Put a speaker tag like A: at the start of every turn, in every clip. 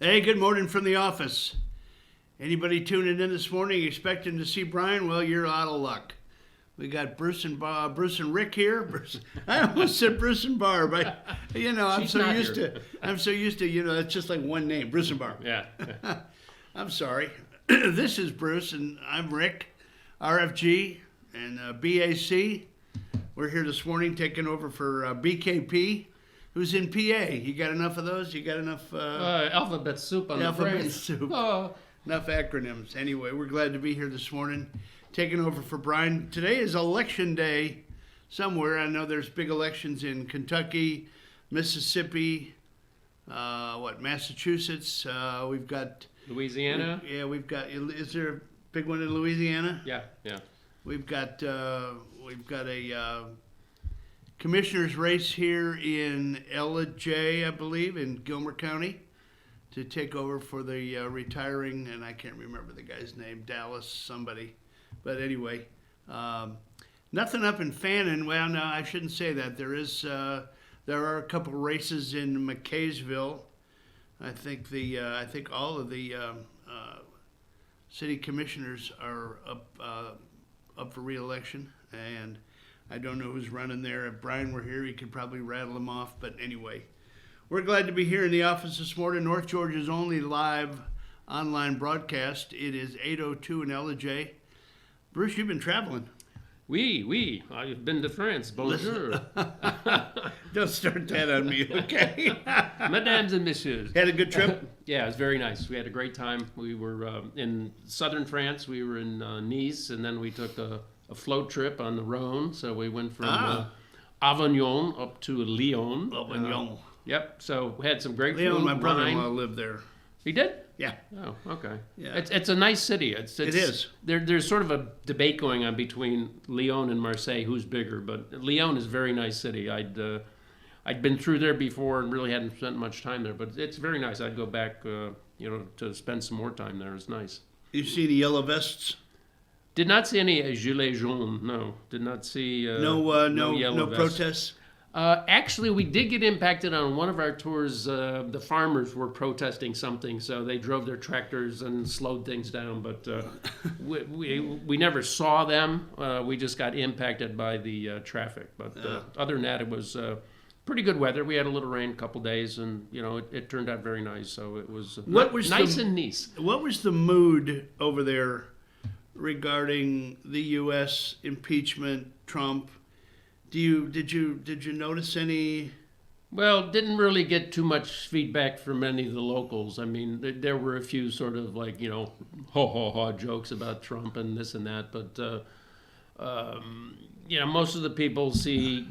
A: Hey, good morning from the office. Anybody tuning in this morning expecting to see Brian? Well, you're out of luck. We got Bruce and Rick here. I almost said Bruce and Barb. I'm
B: She's
A: so
B: not
A: used
B: here.
A: to. I'm so used to. It's just like one name, Bruce and Barb.
B: Yeah.
A: I'm sorry. This is Bruce and I'm Rick, RFG and BAC. We're here this morning taking over for BKP, who's in PA. You got enough of those? You got enough?
B: Alphabet soup on the
A: Alphabet
B: brain.
A: soup.
B: Oh.
A: Enough acronyms. Anyway, we're glad to be here this morning, taking over for Brian. Today is election day somewhere. I know there's big elections in Kentucky, Mississippi, Massachusetts. We've got
B: Louisiana?
A: we've got. Is there a big one in Louisiana?
B: Yeah.
A: We've got a commissioner's race here in LJ, I believe, in Gilmer County, to take over for the retiring, and I can't remember the guy's name, Dallas somebody. But anyway, nothing up in Fannin. Well, no, I shouldn't say that. There are a couple races in McKaysville. I think all of the city commissioners are up for re-election, and I don't know who's running there. If Brian were here, he could probably rattle them off. But anyway, we're glad to be here in the office this morning. North Georgia's only live online broadcast. It is 8:02 in LJ. Bruce, you've been traveling.
B: Oui. I've been to France. Bonjour.
A: Don't start that on me, okay?
B: Mesdames and messieurs.
A: Had a good trip?
B: Yeah, it was very nice. We had a great time. We were in southern France. We were in Nice, and then we took a float trip on the Rhone. So we went from Avignon up to Lyon.
A: Avignon.
B: Yep. So we had some great
A: Leon,
B: food.
A: my brother-in-law,
B: wine.
A: lived there.
B: He did?
A: Yeah.
B: Oh, okay.
A: Yeah.
B: It's a nice city. It
A: is.
B: There's sort of a debate going on between Lyon and Marseille, who's bigger. But Lyon is a very nice city. I'd been through there before and really hadn't spent much time there. But it's very nice. I'd go back, to spend some more time there. It's nice.
A: You see the yellow vests?
B: Did not see any gilets jaunes. No, did not see
A: No
B: vests.
A: protests?
B: Actually, we did get impacted on one of our tours. The farmers were protesting something, so they drove their tractors and slowed things down. But we never saw them. We just got impacted by the traffic. But other than that, it was pretty good weather. We had a little rain a couple days, and it turned out very nice. So it was nice and Nice.
A: What was the mood over there regarding the U.S. impeachment, Trump? Did you notice any?
B: Well, didn't really get too much feedback from any of the locals. I mean, there were a few sort of like, ho jokes about Trump and this and that. But, most of the people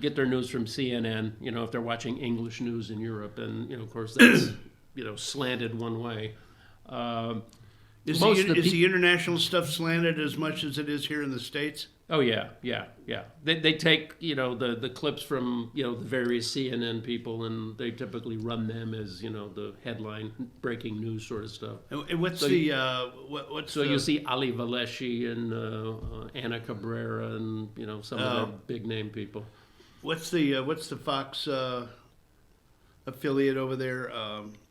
B: get their news from CNN, if they're watching English news in Europe. And, of course, that's, slanted one way.
A: Is the international stuff slanted as much as it is here in the States?
B: Oh, yeah. They take, the clips from, the various CNN people, and they typically run them as, the headline breaking news sort of stuff.
A: And what's
B: So
A: you'll
B: see Ali Valeschi and Anna Cabrera and, some of the big name people.
A: What's the Fox affiliate over there?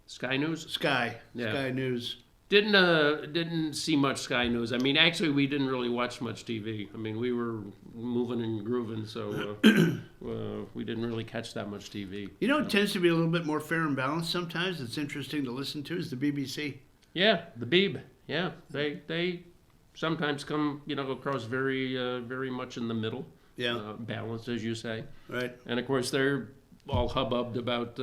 B: Sky News?
A: Sky.
B: Yeah.
A: Sky News.
B: Didn't see much Sky News. I mean, actually, we didn't really watch much TV. I mean, we were moving and grooving, so we didn't really catch that much TV.
A: It tends to be a little bit more fair and balanced sometimes. It's interesting to listen to is the BBC.
B: Yeah, the Beeb. Yeah, they sometimes come, across very very much in the middle.
A: Yeah.
B: Balanced, as you say.
A: Right.
B: And of course, they're all hubbubbed about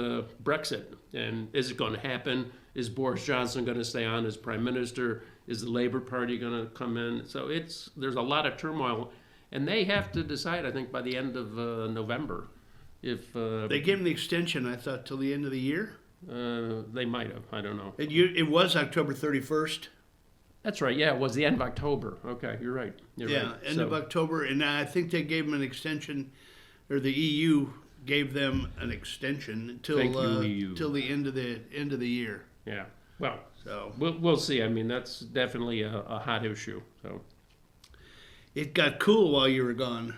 B: Brexit. And is it going to happen? Is Boris Johnson going to stay on as prime minister? Is the Labour Party going to come in? So there's a lot of turmoil, and they have to decide, I think, by the end of November, if
A: They gave him the extension, I thought, till the end of the year.
B: they might have. I don't know.
A: It was October 31st.
B: That's right. Yeah, it was the end of October. Okay, you're right.
A: End of October, and I think they gave him an extension, or the EU gave them an extension till till the end of the year.
B: Yeah. Well,
A: So
B: we'll see. I mean, that's definitely a hot issue. So
A: it got cool while you were gone.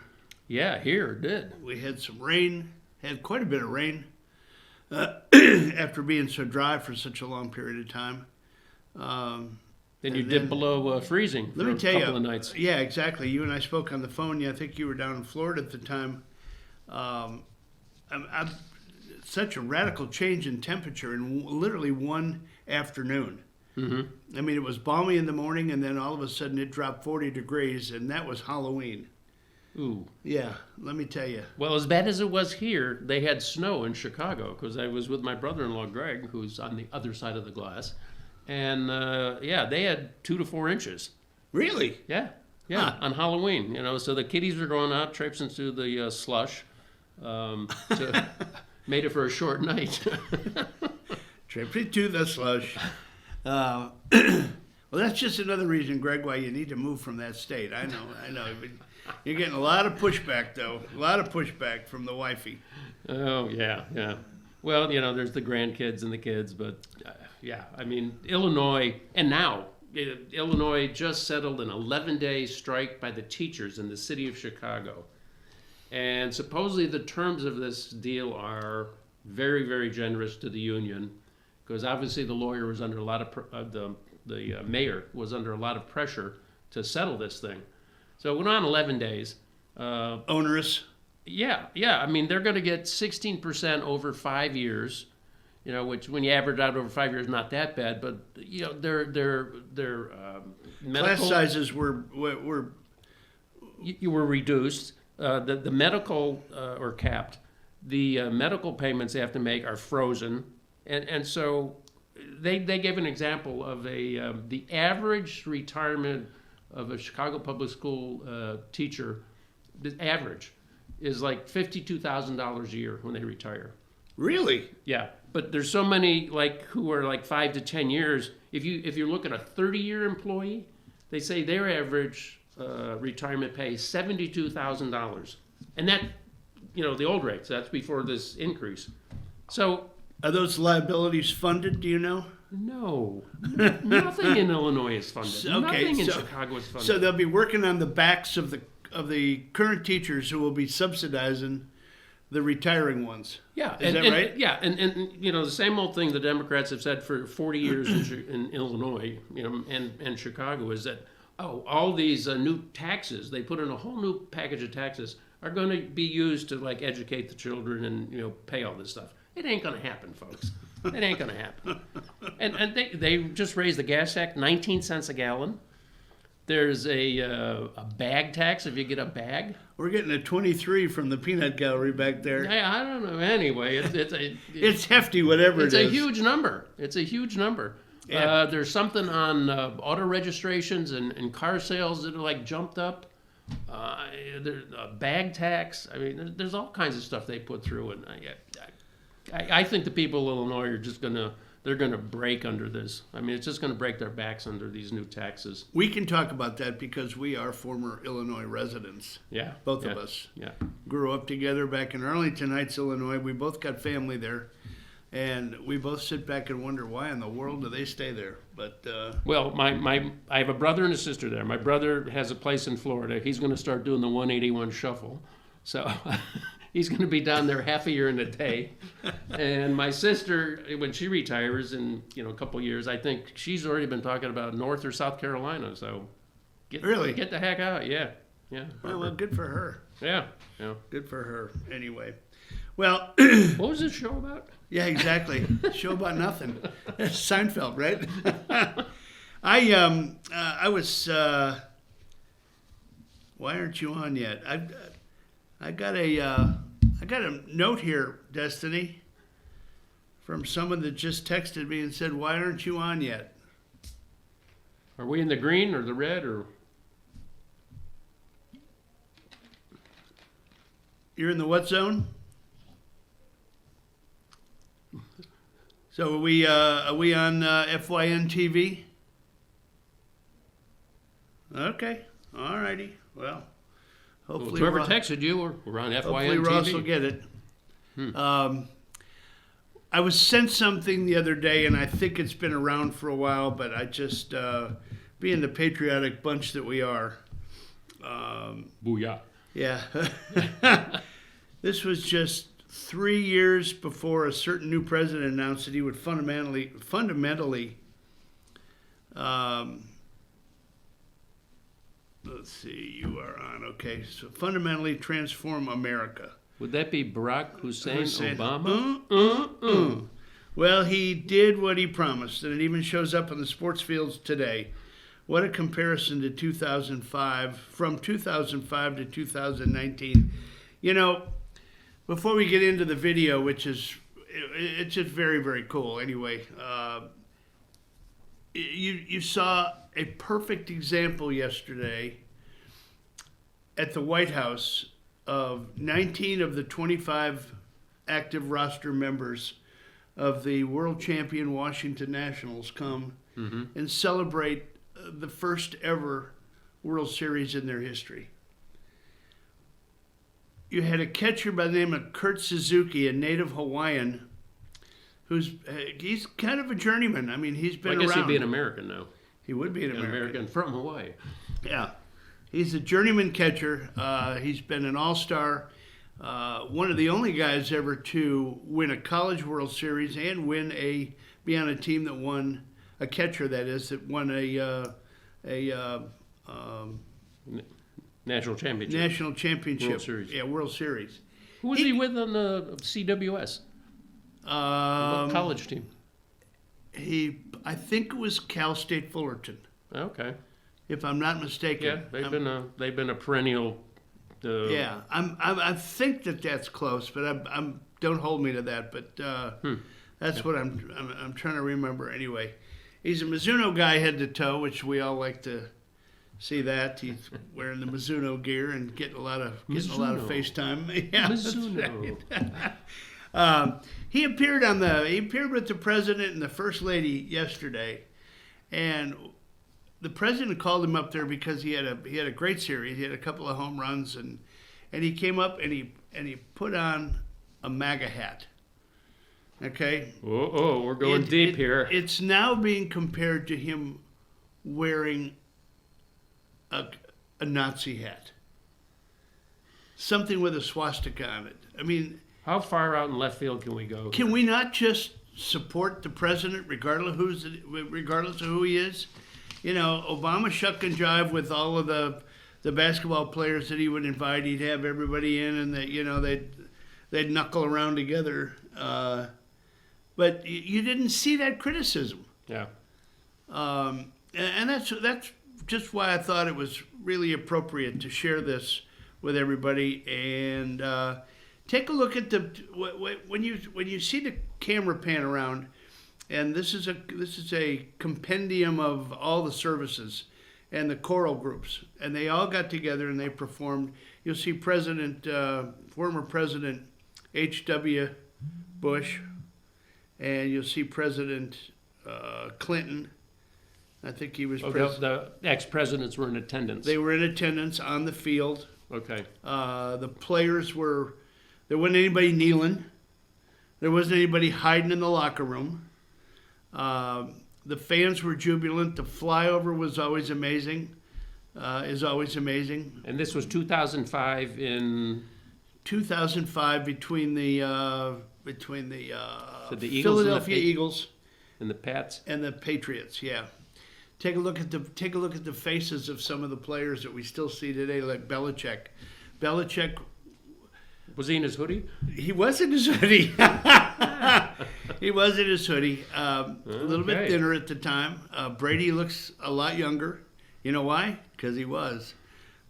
B: yeah, here it did.
A: We had some rain, had quite a bit of rain. after being so dry for such a long period of time.
B: Then you
A: And
B: dip
A: then-
B: below freezing
A: Let
B: for
A: me tell
B: a couple
A: you,
B: of nights.
A: yeah, exactly. You and I spoke on the phone. Yeah, I think you were down in Florida at the time. I'm such a radical change in temperature in literally one afternoon.
B: Mm-hmm.
A: I mean, it was balmy in the morning, and then all of a sudden it dropped 40 degrees, and that was Halloween.
B: Ooh.
A: Yeah, let me tell you.
B: Well, as bad as it was here, they had snow in Chicago because I was with my brother-in-law, Greg, who's on the other side of the glass. And, yeah, they had 2 to 4 inches.
A: Really?
B: Yeah,
A: Huh.
B: on Halloween, so the kiddies were going out, traipsing through the slush. Made it for a short night.
A: Trip to the slush. Well, that's just another reason, Greg, why you need to move from that state. I know. But you're getting a lot of pushback, though. A lot of pushback from the wifey.
B: Oh, yeah. Well, there's the grandkids and the kids, but yeah, I mean, Illinois, and now, Illinois just settled an 11-day strike by the teachers in the city of Chicago. And supposedly the terms of this deal are very, very generous to the union, because obviously the lawyer was under a lot of, the mayor was under a lot of pressure to settle this thing. So it went on 11 days.
A: Onerous.
B: Yeah. I mean, they're going to get 16% over 5 years, which when you average out over 5 years, not that bad. But their medical
A: Class sizes were
B: you were reduced. The medical or capped. The medical payments they have to make are frozen, and so they gave an example of the average retirement of a Chicago public school teacher. The average is like $52,000 a year when they retire.
A: really.
B: Yeah, but there's so many who are 5 to 10 years. If you look at a 30-year employee, they say their average retirement pay is $72,000, and that the old rates. That's before this increase. So
A: Are those liabilities funded? Do you know?
B: no, nothing in Illinois is funded. Nothing in Chicago is funded.
A: So they'll be working on the backs of the current teachers who will be subsidizing the retiring ones.
B: Yeah,
A: Is that right?
B: Yeah, and the same old thing the Democrats have said for 40 years in Illinois, and Chicago is that all these new taxes they put in a whole new package of taxes are going to be used to educate the children and pay all this stuff. It ain't going to happen, folks. It ain't going to happen. And they just raised the gas tax 19 cents a gallon. There's a bag tax if you get a bag.
A: We're getting a 23 from the peanut gallery back there.
B: I don't know. Anyway,
A: It's hefty, whatever
B: it's
A: it
B: a
A: is.
B: huge number. It's a huge number.
A: Yeah.
B: There's something on auto registrations and car sales that are jumped up. There's a bag tax. I mean, there's all kinds of stuff they put through, and I think the people of Illinois are just they're gonna break under this. I mean, it's just gonna break their backs under these new taxes.
A: We can talk about that because we are former Illinois residents.
B: Yeah,
A: Both of us.
B: Yeah.
A: Grew up together back in Arlington Heights, Illinois. We both got family there. And we both sit back and wonder why in the world do they stay there. But
B: Well, I have a brother and a sister there. My brother has a place in Florida. He's going to start doing the 181 shuffle. So he's going to be down there half a year and a day. And my sister, when she retires in a couple of years, I think she's already been talking about North or South Carolina. So
A: Really?
B: get the heck out. Yeah.
A: well, good for her.
B: Yeah.
A: Good for her. Anyway. Well,
B: What was this show about?
A: yeah, exactly. Show about nothing. That's Seinfeld, right? I was. Why aren't you on yet? I got a note here, Destiny, from someone that just texted me and said, "Why aren't you on yet?"
B: Are we in the green or the red or?
A: You're in the what zone? So are we on FYN TV? Okay, all righty. Well, hopefully
B: Whoever
A: Ro-
B: texted you, we're on
A: hopefully
B: FYN
A: Ross
B: TV.
A: will get it. I was sent something the other day, and I think it's been around for a while, but I just, being the patriotic bunch that we are,
B: Booyah.
A: yeah. This was just 3 years before a certain new president announced that he would fundamentally, let's see, you are on, okay, so fundamentally transform America.
B: Would that be Barack Hussein Obama?
A: Well, he did what he promised, and it even shows up on the sports fields today. What a comparison to 2005, from 2005 to 2019. You know, before we get into the video, which is, it's just very, very cool anyway, you saw a perfect example yesterday at the White House of 19 of the 25 active roster members of the world champion Washington Nationals come and celebrate the first ever World Series in their history. You had a catcher by the name of Kurt Suzuki, a native Hawaiian, he's kind of a journeyman. I mean, he's been around.
B: I guess he'd be an American now.
A: He would be an
B: American from Hawaii.
A: Yeah. He's a journeyman catcher. He's been an all-star. One of the only guys ever to win a college World Series and be on a team that won, a catcher that is, that won a
B: National championship.
A: National championship.
B: World Series.
A: Yeah, World Series.
B: Who was he with on the CWS? What college team?
A: I think it was Cal State Fullerton.
B: Okay.
A: If I'm not mistaken.
B: Yeah, they've been a perennial.
A: Yeah, I think that's close, but don't hold me to that. But that's what I'm trying to remember anyway. He's a Mizuno guy head to toe, which we all like to see that. He's wearing the Mizuno gear and getting a lot of FaceTime. Yeah,
B: Mizuno.
A: Right. He appeared with the president and the first lady yesterday, and the president called him up there because he had a great series. He had a couple of home runs, and he came up and he put on a MAGA hat. Okay.
B: We're going deep here.
A: It's now being compared to him wearing a Nazi hat, something with a swastika on it. I mean,
B: how far out in left field can we go?
A: Can we not just support the president regardless of who he is? You know, Obama shuck and jive with all of the basketball players that he would invite. He'd have everybody in, and they'd knuckle around together. But you didn't see that criticism.
B: Yeah.
A: And that's just why I thought it was really appropriate to share this with everybody. And take a look at when you see the camera pan around. And this is a compendium of all the services and the choral groups, and they all got together and they performed. You'll see former President H.W. Bush, and you'll see President Clinton. I think he was president.
B: The ex-presidents were in attendance.
A: They were in attendance on the field.
B: Okay.
A: The players there wasn't anybody kneeling. There wasn't anybody hiding in the locker room. The fans were jubilant. The flyover was always amazing. Is always amazing.
B: And this was 2005 in
A: 2005 between the
B: Eagles
A: Philadelphia Eagles
B: and the Pats
A: and the Patriots. Yeah, take a look at the faces of some of the players that we still see today, like Belichick. Belichick.
B: Was he in his hoodie?
A: He was in his hoodie. He was in his hoodie. A little bit thinner at the time. Brady looks a lot younger. You know why? Because he was.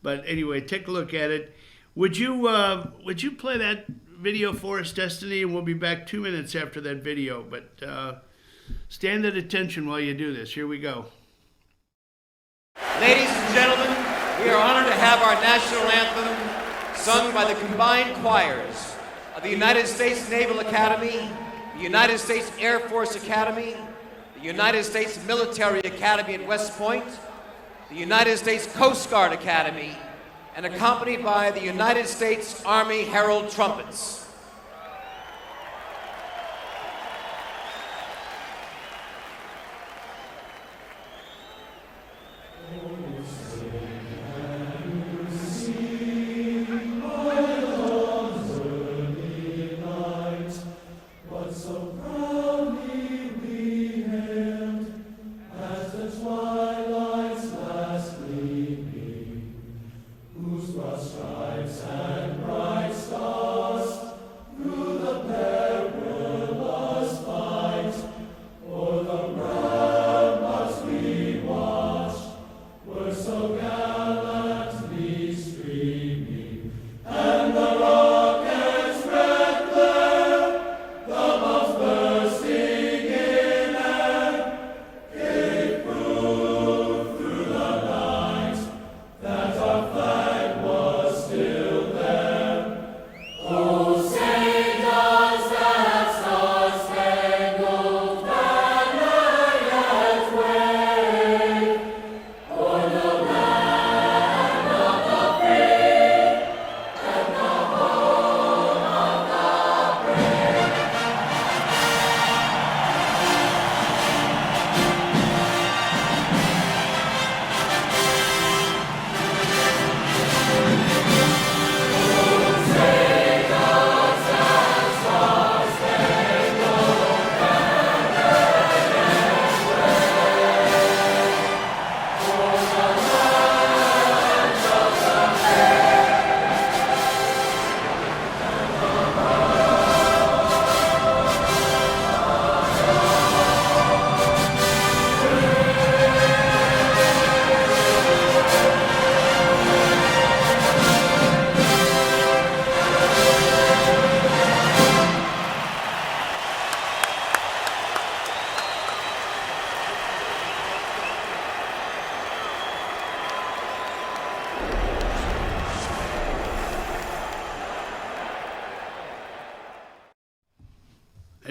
A: But anyway, take a look at it. Would you play that video for us, Destiny? And we'll be back 2 minutes after that video. But stand at attention while you do this. Here we go.
C: Ladies and gentlemen, we are honored to have our national anthem sung by the combined choirs of the United States Naval Academy, the United States Air Force Academy, the United States Military Academy at West Point, the United States Coast Guard Academy, and accompanied by the United States Army Herald Trumpets.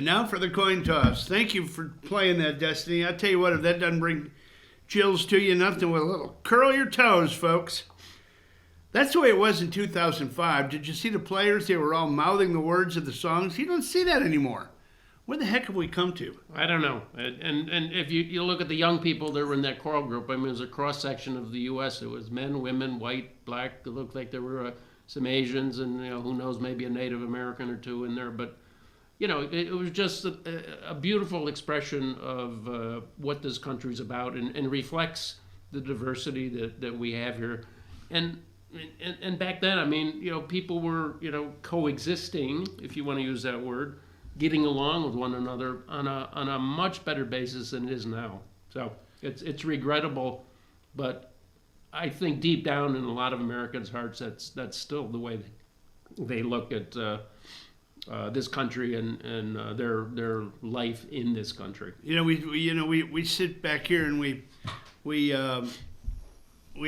A: And now for the coin toss. Thank you for playing that, Destiny. I tell you what, if that doesn't bring chills to you, nothing will. A little curl your toes, folks. That's the way it was in 2005. Did you see the players? They were all mouthing the words of the songs. You don't see that anymore. Where the heck have we come to?
B: I don't know. And if you look at the young people that were in that choral group, I mean, it was a cross-section of the U.S. It was men, women, white, black. It looked like there were some Asians and, who knows, maybe a Native American or two in there. But, it was just a beautiful expression of what this country's about and reflects the diversity that we have here. And back then, I mean, people were, coexisting, if you want to use that word, getting along with one another on a much better basis than it is now. So it's regrettable, but I think deep down in a lot of Americans' hearts, that's still the way they look at this country and their life in this country.
A: We sit back here and we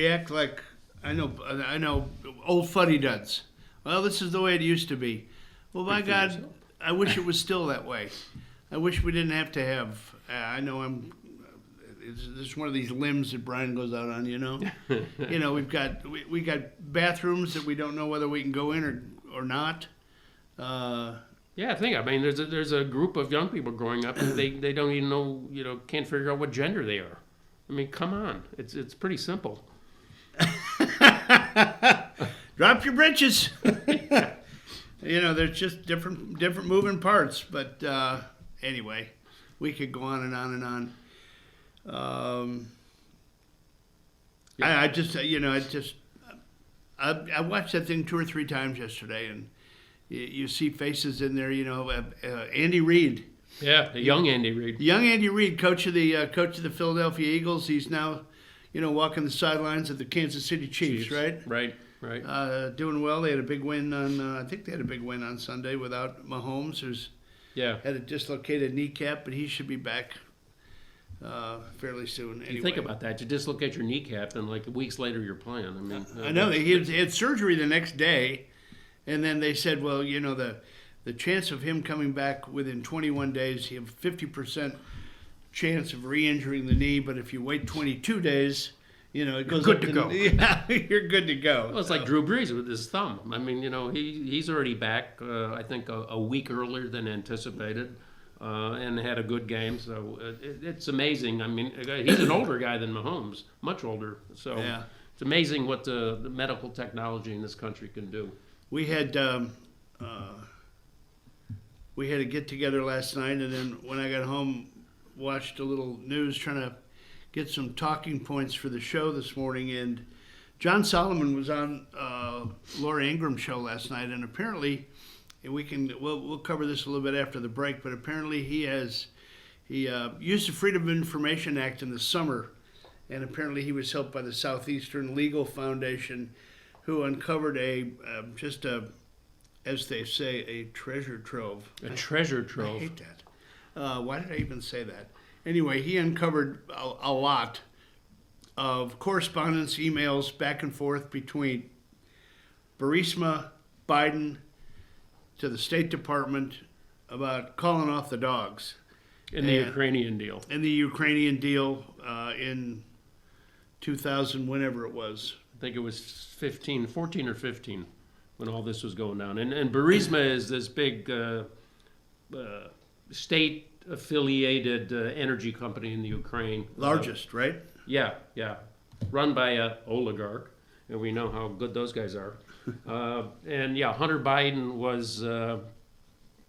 A: act like I know old fuddy-duds. Well, this is the way it used to be. Well, by God, I wish it was still that way. I wish we didn't have to have. I know this is one of these limbs that Brian goes out on. We've got we got bathrooms that we don't know whether we can go in or not.
B: Yeah, I mean, there's a group of young people growing up and they don't even know, can't figure out what gender they are. I mean, come on, it's pretty simple.
A: Drop your britches. There's just different moving parts. But anyway, we could go on and on and on. I watched that thing 2 or 3 times yesterday, and you see faces in there. Andy Reid.
B: Yeah, the young Andy Reid.
A: Young Andy Reid, coach of the Philadelphia Eagles. He's now, walking the sidelines of the Kansas City Chiefs, right?
B: Right.
A: Doing well. They had a big win I think they had a big win on Sunday without Mahomes, who's had a dislocated kneecap, but he should be back fairly soon. Anyway.
B: You think about that. You dislocate your kneecap, and like weeks later you're playing. I mean,
A: I know he had surgery the next day, and then they said, well, the chance of him coming back within 21 days, you have 50% chance of re-injuring the knee, but if you wait 22 days, it goes
B: good to go.
A: Yeah, you're good to go.
B: Well, it's like Drew Brees with his thumb. I mean, he's already back. I think a week earlier than anticipated, and had a good game. So it's amazing. I mean, he's an older guy than Mahomes, much older. So it's amazing what the medical technology in this country can do.
A: We had we had a get together last night, and then when I got home, watched a little news trying to get some talking points for the show this morning. And John Solomon was on Laura Ingram's show last night, and apparently, and we'll cover this a little bit after the break, but apparently he used the Freedom of Information Act in the summer, and apparently he was helped by the Southeastern Legal Foundation, who uncovered as they say, a treasure trove.
B: A treasure trove.
A: I hate that. Why did I even say that? Anyway, he uncovered a lot of correspondence, emails back and forth between Burisma, Biden, to the State Department about calling off the dogs.
B: In the Ukrainian deal.
A: In the Ukrainian deal in 2000, whenever it was.
B: I think it was 14 or 15 when all this was going down. And Burisma is this big state-affiliated energy company in the Ukraine.
A: Largest, right?
B: Yeah. Run by an oligarch, and we know how good those guys are. Hunter Biden was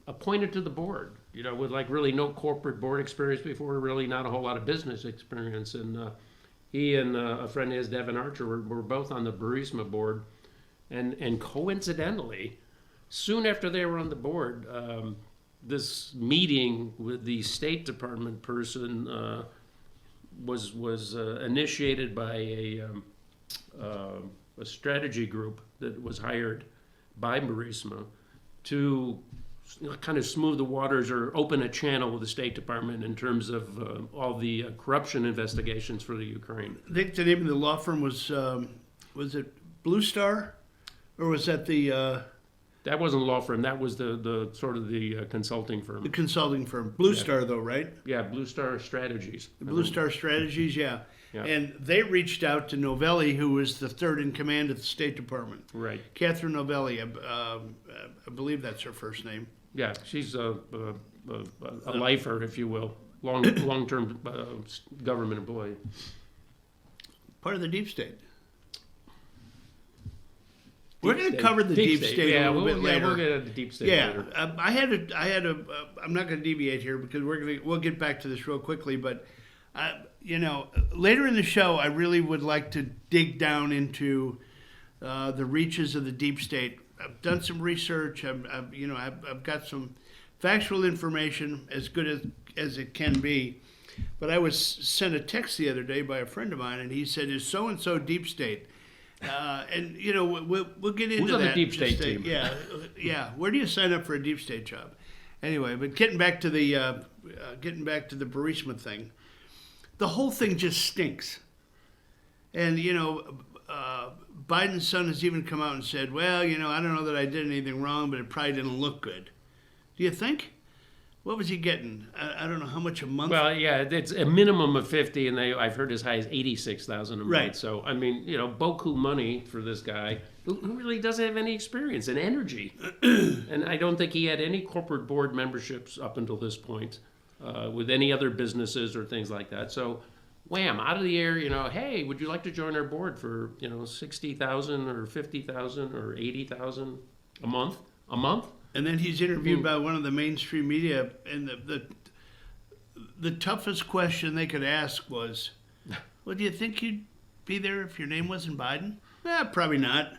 B: appointed to the board, with like really no corporate board experience before, really not a whole lot of business experience. And he and a friend of his, Devin Archer, were both on the Burisma board. And coincidentally, soon after they were on the board, this meeting with the State Department person was initiated by a strategy group that was hired by Burisma to kind of smooth the waters or open a channel with the State Department in terms of all the corruption investigations for the Ukraine.
A: I think the name of the law firm was it Blue Star? Or was that
B: That wasn't a law firm. That was the sort of the consulting firm.
A: the consulting firm? Blue Star, though, right?
B: Yeah, Blue Star Strategies.
A: The Blue Star Strategies, yeah.
B: Yeah.
A: And they reached out to Novelli, who was the third in command at the State Department.
B: Right.
A: Catherine Novelli, I believe that's her first name.
B: Yeah, she's a lifer, if you will, long-term government employee.
A: Part of the deep state. We're going to cover the deep state a little bit later.
B: Yeah, we'll get at the deep state later.
A: I had a. I'm not going to deviate here because we'll get back to this real quickly. But later in the show, I really would like to dig down into the reaches of the deep state. I've done some research. I've got some factual information as good as it can be. But I was sent a text the other day by a friend of mine, and he said, "Is so and so deep state?" And we'll get into
B: Who's
A: that.
B: on the deep state team?
A: Yeah. Where do you sign up for a deep state job? Anyway, but getting back to the Burisma thing, the whole thing just stinks. And Biden's son has even come out and said, "Well, I don't know that I did anything wrong, but it probably didn't look good." Do you think? What was he getting? I don't know how much a month.
B: Well, yeah, it's a minimum of 50, and I've heard as high as 86,000 a month.
A: Right.
B: So I mean, beaucoup money for this guy who really doesn't have any experience and energy, and I don't think he had any corporate board memberships up until this point with any other businesses or things like that. So, wham, out of the air, hey, would you like to join our board for 60,000 or 50,000 or 80,000 a month? A month?
A: And then he's interviewed by one of the mainstream media, and the toughest question they could ask was, "Well, do you think you'd be there if your name wasn't Biden?" Probably not.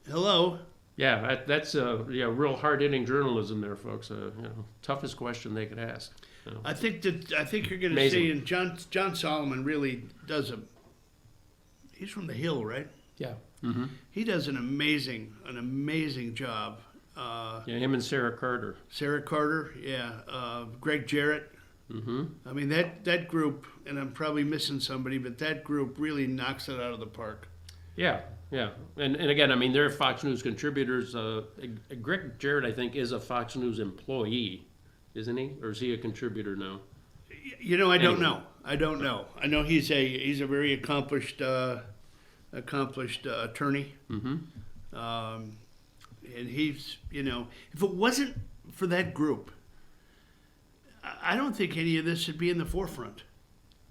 A: Hello.
B: Yeah, that's real hard-hitting journalism there, folks. Toughest question they could ask.
A: I think you're going to
B: Amazing.
A: see, and John Solomon really does he's from the Hill, right?
B: Yeah. Mm-hmm.
A: He does an amazing job.
B: Him and Sarah Carter.
A: Sarah Carter, Greg Jarrett.
B: Mm-hmm.
A: I mean, that group, and I'm probably missing somebody, but that group really knocks it out of the park.
B: Yeah. And again, I mean, they're Fox News contributors. Greg Jarrett, I think, is a Fox News employee, isn't he? Or is he a contributor now?
A: I don't know. I know he's a very accomplished attorney.
B: Mm-hmm.
A: And he's, if it wasn't for that group, I don't think any of this would be in the forefront.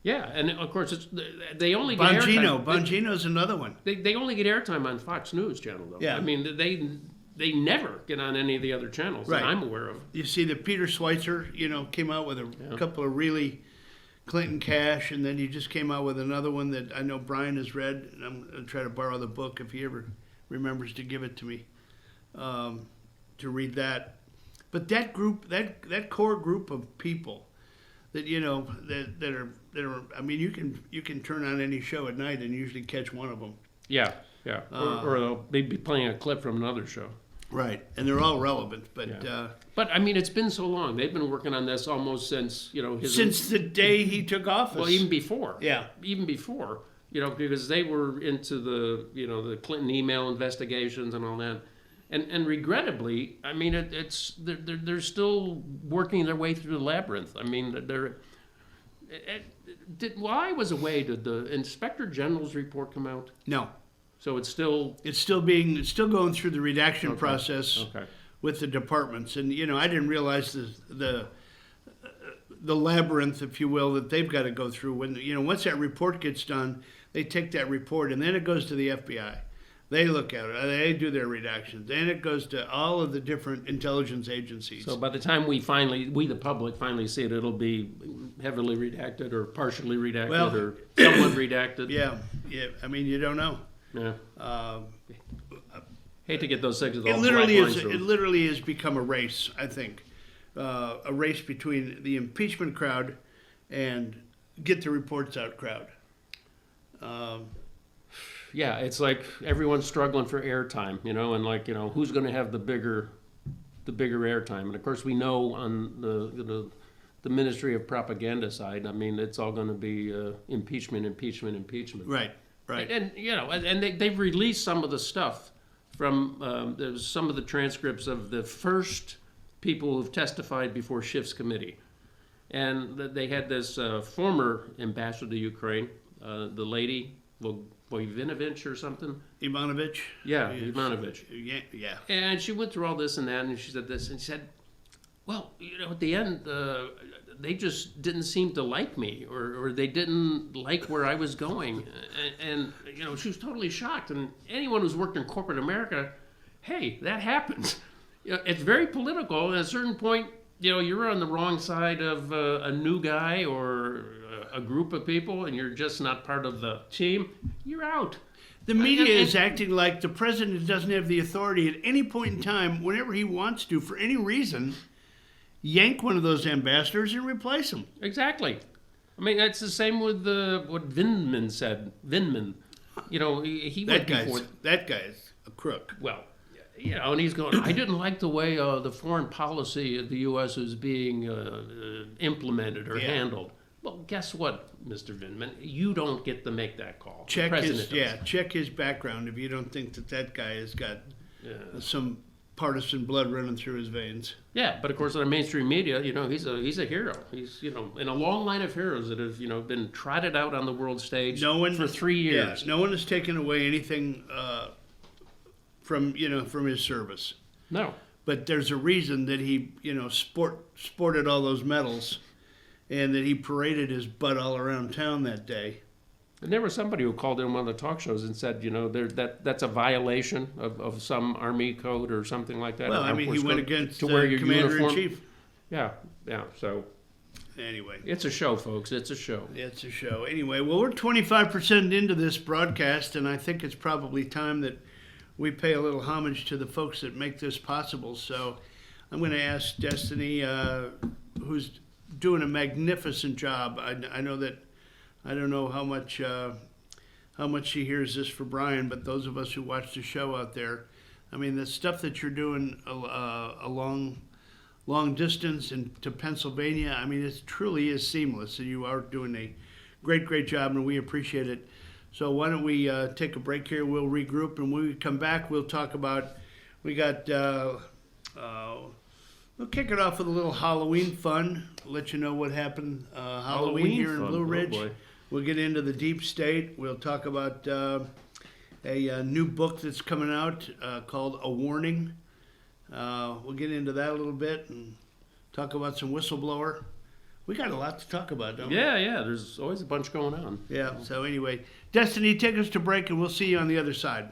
B: Yeah, and of course, they only get airtime.
A: Bongino's another one.
B: They only get airtime on Fox News channel, though.
A: Yeah.
B: I mean, they never get on any of the other channels
A: Right.
B: that I'm aware of.
A: You see that Peter Schweitzer, came out with a couple of really Clinton Cash, and then he just came out with another one that I know Brian has read, and I'm going to try to borrow the book if he ever remembers to give it to me, to read that. But that group, that core group of people that that are, I mean, you can turn on any show at night and usually catch one of them.
B: Yeah, yeah. Or they'd be playing a clip from another show.
A: Right, and they're all relevant, but
B: Yeah. But I mean, it's been so long. They've been working on this almost since
A: since the day he took office.
B: Well, even before.
A: Yeah.
B: Even before, because they were into the the Clinton email investigations and all that, and regrettably, I mean, they're still working their way through the labyrinth. I mean, while I was away, did the Inspector General's report come out?
A: No.
B: So it's still
A: going through the redaction process
B: Okay.
A: with the departments, and I didn't realize the labyrinth, if you will, that they've got to go through. When once that report gets done, they take that report and then it goes to the FBI. They look at it, they do their redactions, then it goes to all of the different intelligence agencies.
B: So by the time we the public finally see it, it'll be heavily redacted or partially redacted or somewhat redacted.
A: Yeah. I mean, you don't know.
B: Yeah. Hate to get those things with
A: It
B: all
A: literally
B: black lines
A: is.
B: through
A: It
B: them.
A: literally has become a race. I think a race between the impeachment crowd and get the reports out crowd.
B: Yeah, it's like everyone's struggling for airtime, and who's going to have the bigger airtime. And of course, we know on the Ministry of Propaganda side, I mean, it's all going to be impeachment.
A: Right.
B: And they've released some of the stuff from there's some of the transcripts of the first people who've testified before Schiff's committee, and they had this former ambassador to Ukraine, the lady Voivinovich or something.
A: Ivanovich.
B: Yeah, Ivanovich.
A: Yeah.
B: And she went through all this and that, and she said this, and she said, well, at the end, they just didn't seem to like me, or they didn't like where I was going. And she was totally shocked. And anyone who's worked in corporate America, hey, that happens. It's very political. At a certain point, you're on the wrong side of a new guy or a group of people, and you're just not part of the team, you're out.
A: The media is acting like the president doesn't have the authority at any point in time, whenever he wants to, for any reason, yank one of those ambassadors and replace him.
B: Exactly. I mean, that's the same with what Vindman said. Vindman, he went before.
A: That guy's a crook.
B: Well, and he's going, I didn't like the way the foreign policy of the U.S. was being implemented or handled. Well, guess what, Mr. Vindman? You don't get to make that call.
A: Check his background if you don't think that guy has got some partisan blood running through his veins.
B: Yeah, but of course, in the mainstream media, he's a hero. He's in a long line of heroes that have been trotted out on the world stage for 3 years.
A: Yeah, no one has taken away anything from his service.
B: No.
A: But there's a reason that he sported all those medals, and that he paraded his butt all around town that day.
B: And there was somebody who called in one of the talk shows and said, that's a violation of some Army code or something like that.
A: Well, I mean, he went against the Commander-in-Chief.
B: Yeah, so...
A: Anyway.
B: It's a show, folks. It's a show.
A: It's a show. Anyway, well, we're 25% into this broadcast, and I think it's probably time that we pay a little homage to the folks that make this possible. So I'm going to ask Destiny, who's doing a magnificent job. I know that, I don't know how much she hears this for Brian, but those of us who watch the show out there, I mean, the stuff that you're doing along long distance and to Pennsylvania, I mean, it truly is seamless, and you are doing a great job, and we appreciate it. So why don't we take a break here? We'll regroup, and when we come back, we'll talk about, we'll kick it off with a little Halloween fun, let you know what happened Halloween here in Blue Ridge. We'll get into the deep state. We'll talk about a new book that's coming out called A Warning. We'll get into that a little bit and talk about some whistleblower. We got a lot to talk about, don't we?
B: Yeah. There's always a bunch going on.
A: Yeah. So anyway, Destiny, take us to break, and we'll see you on the other side.